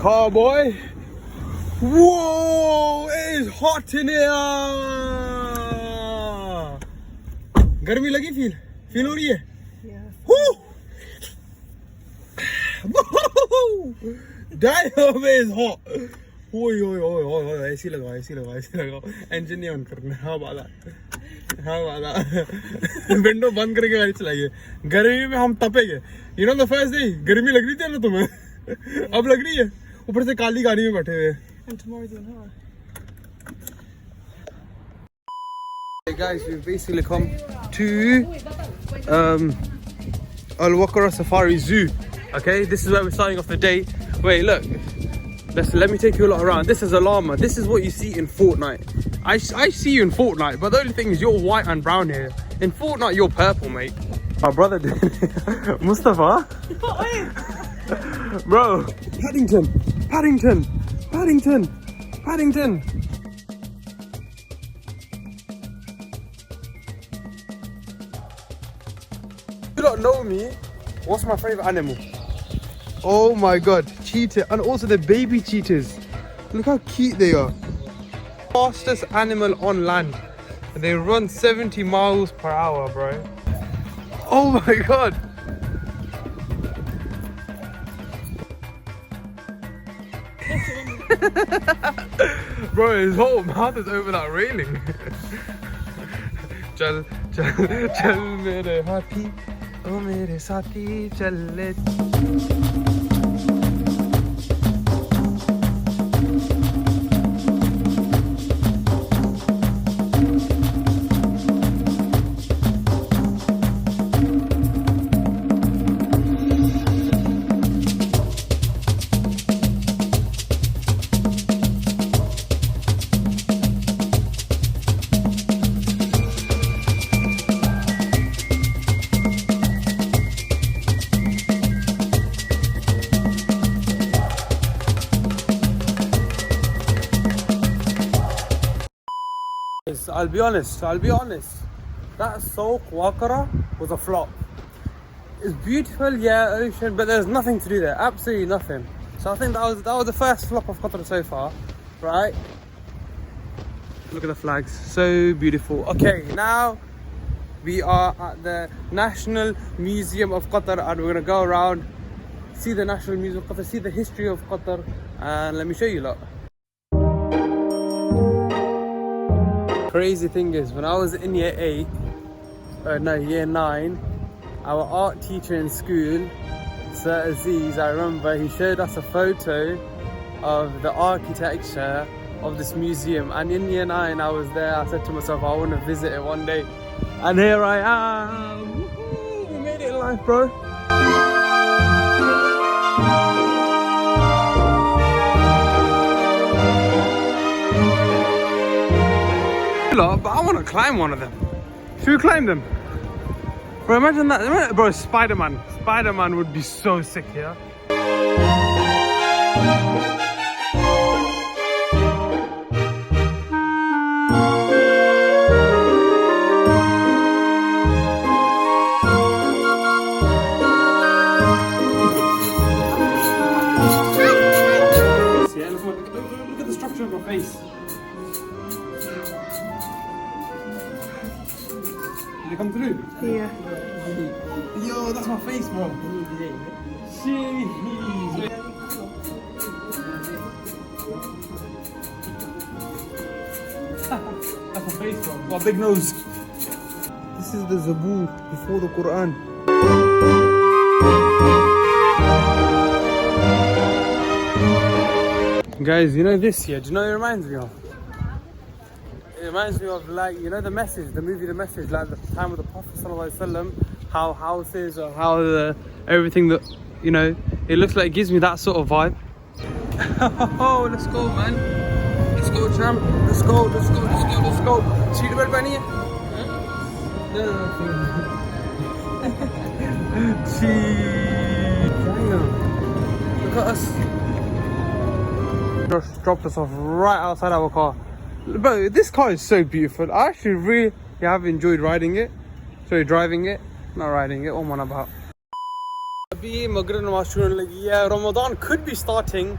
Car boy. Whoa, it is hot in here. गर्मी लगी feel हो रही है? Damn, it is hot. ओए ऐसी लगाओ इंजन नहीं ऑन करना। हाँ बाला विंडो बंद करके गाड़ी चलाइए। गर्मी में हम तपेंगे। You know the first day गर्मी लग रही थी ना तुम्हें? अब लग रही है, ऊपर से काली गाड़ी में बैठे हुए। Hey guys, we've basically come to Al Wakra Safari Zoo. Okay, this is where we're starting off the day. Wait, look. Let me take you a lot around. This is a llama. This is what you see in Fortnite. I see you in Fortnite, but the only thing is you're white and brown here. In Fortnite, you're purple, mate. My brother did. Mustafa? Bro. Paddington. You don't know me. What's my favorite animal? Oh my god, cheetah, and also the baby cheetahs. Look how cute they are. Fastest animal on land. They run 70 miles per hour, bro. Oh my god. Bro, his whole mouth is over that railing. Chal mere hathi, oh mere sathi, chal. I'll be honest. That Souq Wakara was a flop. It's beautiful, yeah, ocean, but there's nothing to do there. Absolutely nothing. So I think that was the first flop of Qatar so far, right? Look at the flags, so beautiful. Okay, now we are at the National Museum of Qatar, and we're gonna go around, see the National Museum of Qatar, see the history of Qatar, and let me show you a lot. Crazy thing is, when I was in year 9, our art teacher in school, Sir Aziz, I remember he showed us a photo of the architecture of this museum, and in year 9 I was there. I said to myself, I want to visit it one day, and here I am. Woo-hoo, we made it in life, bro. But I want to climb one of them. Should we climb them? Bro, imagine that. Bro, Spider-Man would be so sick here. Yeah, look at the structure of my face. Did it come through? Yeah. Yo, that's my face, bro. Jeez. That's my face, bro. Got a big nose. This is the Zabur before the Quran. Guys, you know this here? Do you know what it reminds me of? It reminds me of, like, you know, The Message, the movie The Message, like the time of the Prophet ﷺ, how houses or how everything that, you know, it looks like, it gives me that sort of vibe. Oh, let's go, man. Let's go, champ. Let's go. See the red bunny? Look at us. Just dropped us off right outside our car. But this car is so beautiful. I actually really have enjoyed riding it. Sorry, driving it. Not riding it. What am I about? Ramadan could be starting,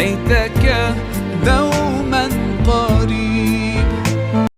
ليتك